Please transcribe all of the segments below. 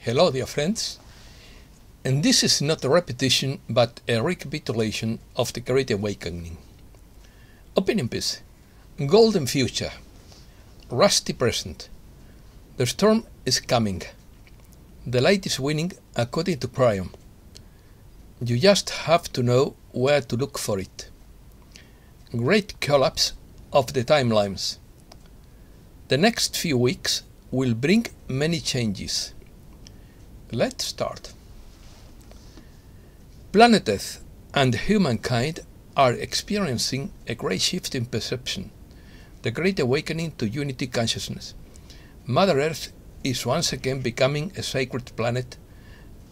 Hello, dear friends. And this is not a repetition, but a recapitulation of the Great Awakening. Opening piece: Golden future, rusty present. The storm is coming. The light is winning, according to Kryon. You just have to know where to look for it. Great collapse of the timelines. The next few weeks will bring many changes. Let's start. Planet Earth and humankind are experiencing a great shift in perception, the Great Awakening to unity consciousness. Mother Earth is once again becoming a sacred planet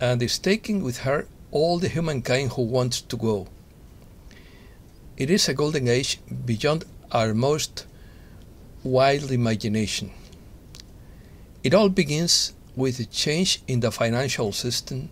and is taking with her all the humankind who wants to go. It is a golden age beyond our most wild imagination. It all begins with a change in the financial system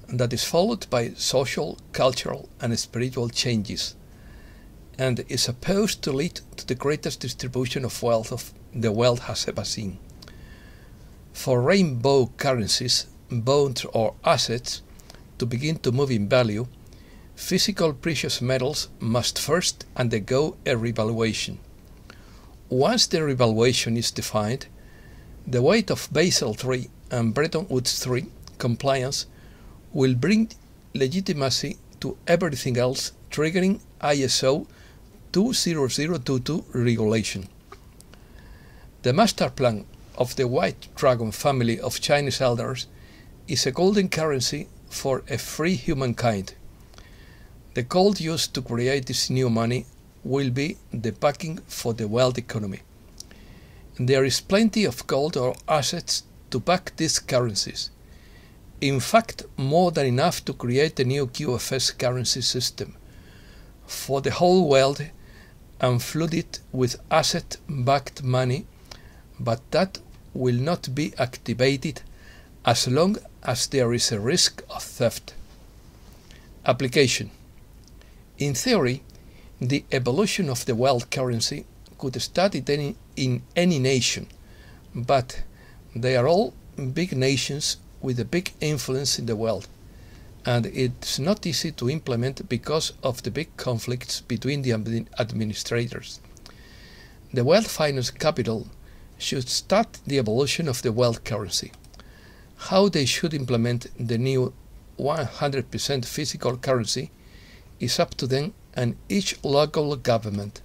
that is followed by social, cultural and spiritual changes, and is supposed to lead to the greatest distribution of wealth the world has ever seen. For rainbow currencies, bonds or assets to begin to move in value, physical precious metals must first undergo a revaluation. Once the revaluation is defined, the weight of Basel III and Bretton Woods III compliance will bring legitimacy to everything else, triggering ISO 20022 regulation. The master plan of the White Dragon family of Chinese elders is a golden currency for a free humankind. The gold used to create this new money will be the backing for the world economy. There is plenty of gold or assets to back these currencies. In fact, more than enough to create a new QFS currency system for the whole world and flood it with asset-backed money, but that will not be activated as long as there is a risk of theft. Application: in theory, the evolution of the world currency could start in any nation, but they are all big nations with a big influence in the world, and it's not easy to implement because of the big conflicts between the administrators. The world finance capital should start the evolution of the world currency. How they should implement the new 100% physical currency is up to them and each local government.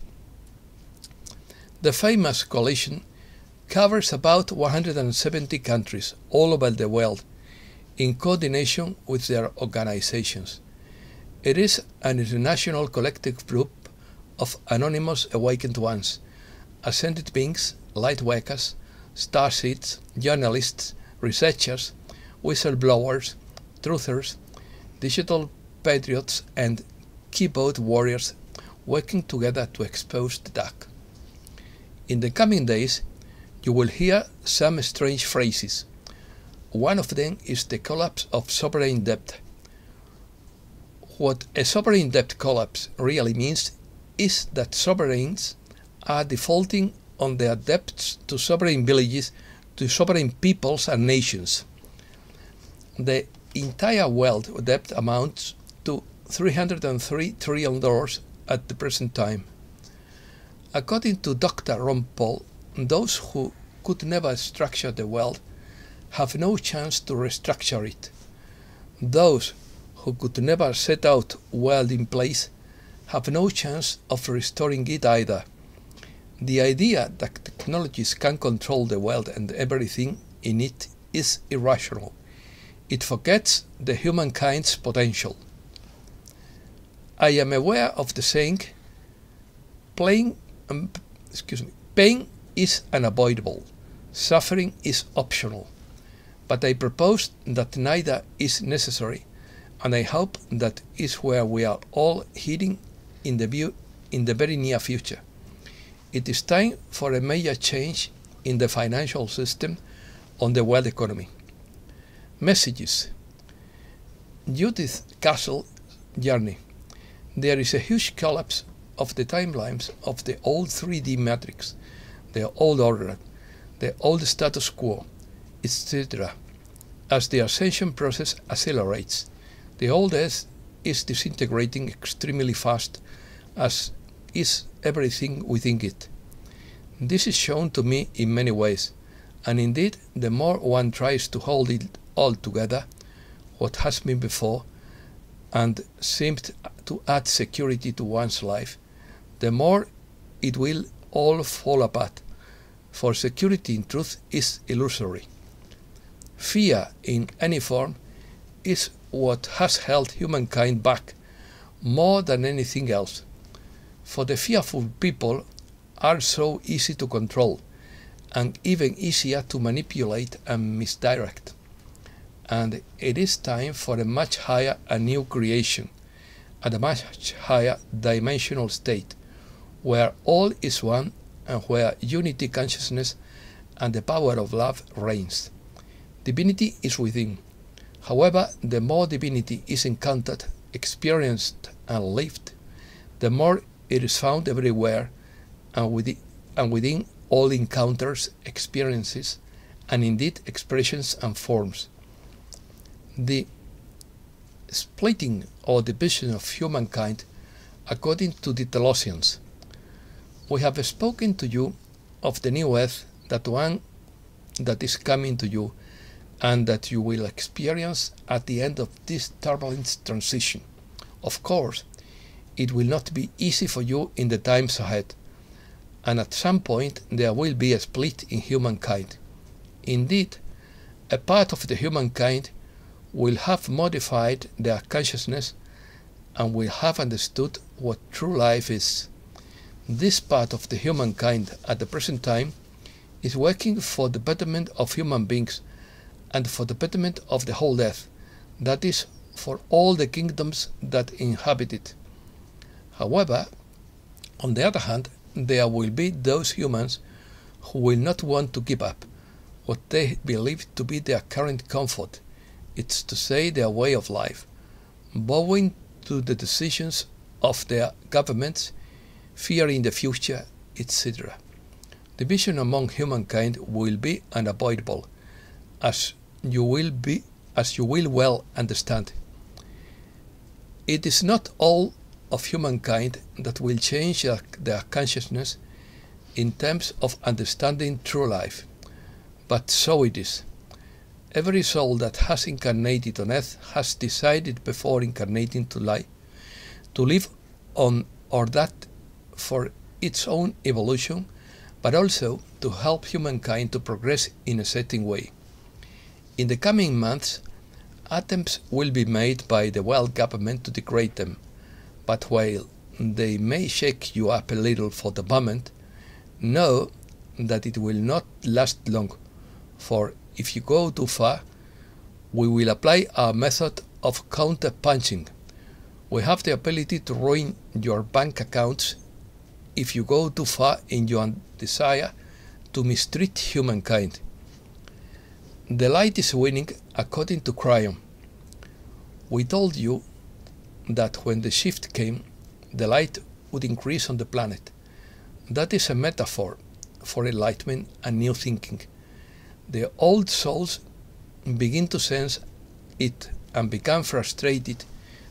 The famous coalition covers about 170 countries all over the world in coordination with their organizations. It is an international collective group of anonymous awakened ones, ascended beings, light workers, starseeds, journalists, researchers, whistleblowers, truthers, digital patriots and keyboard warriors working together to expose the dark. In the coming days, you will hear some strange phrases. One of them is the collapse of sovereign debt. What a sovereign debt collapse really means is that sovereigns are defaulting on their debts to sovereign villages, to sovereign peoples and nations. The entire world debt amounts to $303 trillion at the present time. According to Dr. Ron Paul, those who could never structure the world have no chance to restructure it. Those who could never set out world in place have no chance of restoring it either. The idea that technologies can control the world and everything in it is irrational. It forgets the humankind's potential. I am aware of the saying, pain is unavoidable, suffering is optional, but I propose that neither is necessary, and I hope that is where we are all heading in the very near future. It is time for a major change in the financial system on the world economy. Messages: Judith Castle journey. There is a huge collapse of the timelines of the old 3D matrix, the old order, the old status quo, etc. as the ascension process accelerates. The old Earth is disintegrating extremely fast, as is everything within it. This is shown to me in many ways, and indeed, the more one tries to hold it all together, what has been before, and seemed to add security to one's life, the more it will all fall apart, for security in truth is illusory. Fear in any form is what has held humankind back more than anything else, for the fearful people are so easy to control and even easier to manipulate and misdirect. And it is time for a much higher and new creation, at a much higher dimensional state, where all is one and where unity consciousness and the power of love reigns. Divinity is within. However, the more divinity is encountered, experienced, and lived, the more it is found everywhere and within all encounters, experiences, and indeed expressions and forms. The splitting or division of humankind according to the Thessalonians. We have spoken to you of the new earth, that one that is coming to you, and that you will experience at the end of this turbulent transition. Of course, it will not be easy for you in the times ahead, and at some point there will be a split in humankind. Indeed, a part of the humankind will have modified their consciousness and will have understood what true life is. This part of the humankind at the present time is working for the betterment of human beings and for the betterment of the whole earth, that is, for all the kingdoms that inhabit it. However, on the other hand, there will be those humans who will not want to give up what they believe to be their current comfort, it's to say their way of life, bowing to the decisions of their governments, fearing the future, etc. Division among humankind will be unavoidable, as you will well understand. It is not all of humankind that will change their consciousness in terms of understanding true life, but so it is. Every soul that has incarnated on earth has decided before incarnating to live on or that for its own evolution, but also to help humankind to progress in a certain way. In the coming months, attempts will be made by the world government to degrade them, but while they may shake you up a little for the moment, know that it will not last long, for if you go too far, we will apply our method of counter-punching. We have the ability to ruin your bank accounts if you go too far in your desire to mistreat humankind. The light is winning according to Kryon. We told you that when the shift came, the light would increase on the planet. That is a metaphor for enlightenment and new thinking. The old souls begin to sense it and become frustrated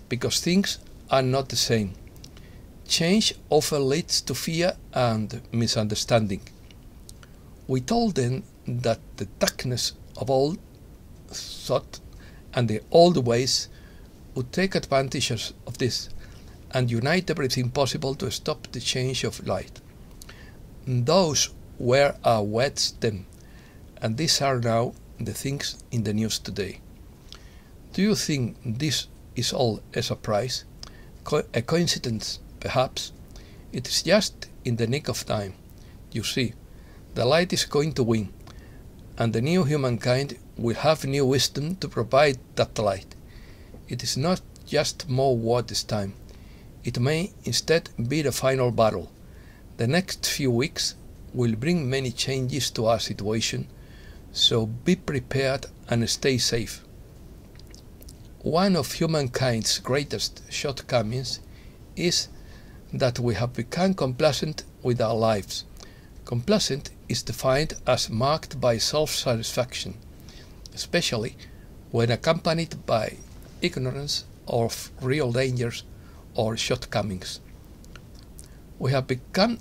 because things are not the same. Change often leads to fear and misunderstanding. We told them that the darkness of old thought and the old ways would take advantage of this and unite everything possible to stop the change of light. Those were our words then, and these are now the things in the news today. Do you think this is all a surprise? A coincidence, perhaps? It is just in the nick of time. You see, the light is going to win, and the new humankind will have new wisdom to provide that light. It is not just more war this time. It may instead be the final battle. The next few weeks will bring many changes to our situation, so be prepared and stay safe. One of humankind's greatest shortcomings is that we have become complacent with our lives. Complacent is defined as marked by self-satisfaction, especially when accompanied by ignorance of real dangers or shortcomings. We have become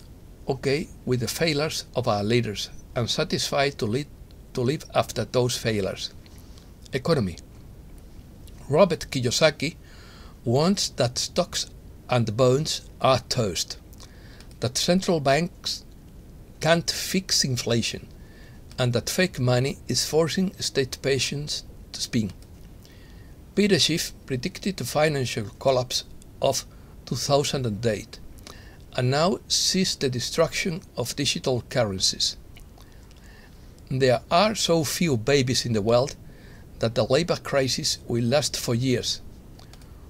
okay with the failures of our leaders and satisfied to live after those failures. Economy. Robert Kiyosaki wants that stocks and bonds are toast, that central banks can't fix inflation, and that fake money is forcing state pensions to spin. Peter Schiff predicted the financial collapse of 2008 and now sees the destruction of digital currencies. There are so few babies in the world that the labor crisis will last for years.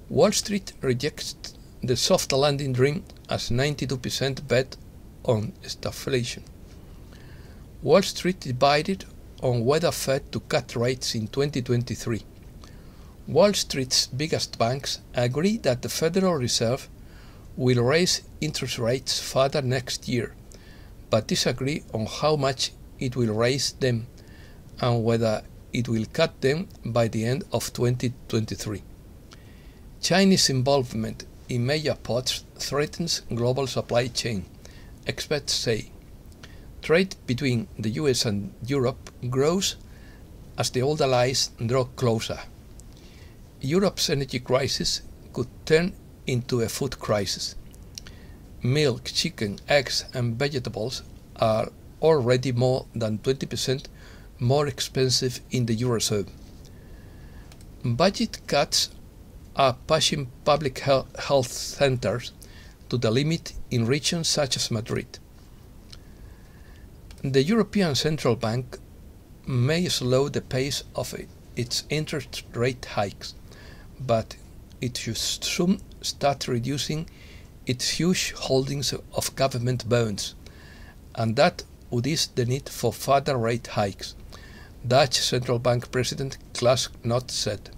Wall Street rejects the soft landing dream as 92% bet on stagflation. Wall Street divided on whether Fed to cut rates in 2023. Wall Street's biggest banks agree that the Federal Reserve will raise interest rates further next year, but disagree on how much it will raise them and whether it will cut them by the end of 2023. Chinese involvement in major ports threatens global supply chain, experts say. Trade between the US and Europe grows as the old allies draw closer. Europe's energy crisis could turn into a food crisis. Milk, chicken, eggs and vegetables are already more than 20% more expensive in the Eurozone. Budget cuts are pushing public health centers to the limit in regions such as Madrid. The European Central Bank may slow the pace of its interest rate hikes, but it should soon start reducing its huge holdings of government bonds, and that would ease the need for further rate hikes, Dutch Central Bank President Klaas Knot said.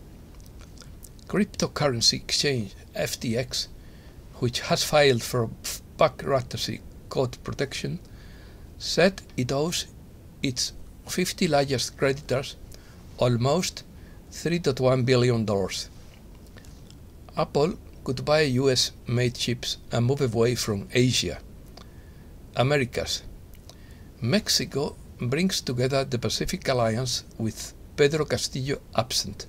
Cryptocurrency exchange FTX, which has filed for bankruptcy court protection, said it owes its 50 largest creditors almost $3.1 billion. Apple could buy US-made chips and move away from Asia. Americas. Mexico brings together the Pacific Alliance with Pedro Castillo absent.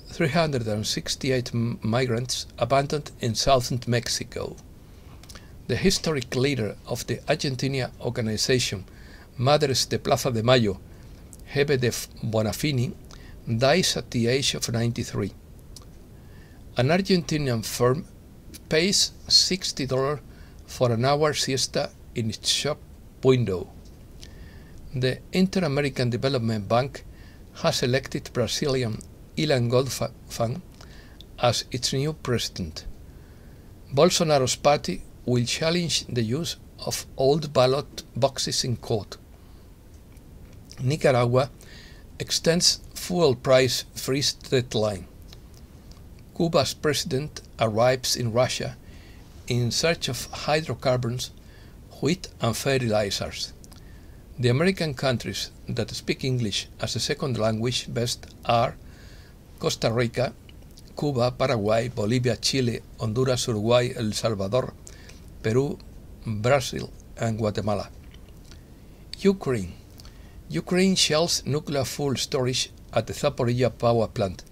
368 migrants abandoned in southern Mexico. The historic leader of the Argentina organization Madres de Plaza de Mayo, Hebe de Bonafini, dies at the age of 93. An Argentinian firm pays $60 for an hour siesta in its shop window. The Inter-American Development Bank has elected Brazilian Ilan Goldfang as its new president. Bolsonaro's party will challenge the use of old ballot boxes in court. Nicaragua extends fuel price freeze deadline. Cuba's president arrives in Russia in search of hydrocarbons, wheat and fertilizers. The American countries that speak English as a second language best are Costa Rica, Cuba, Paraguay, Bolivia, Chile, Honduras, Uruguay, El Salvador, Peru, Brazil and Guatemala. Ukraine. Ukraine shells nuclear fuel storage at the Zaporizhzhia power plant.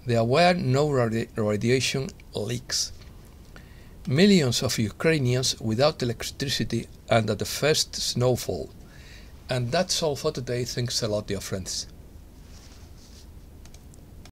There were no radiation leaks. Millions of Ukrainians without electricity under the first snowfall. And that's all for today. Thanks a lot, dear friends.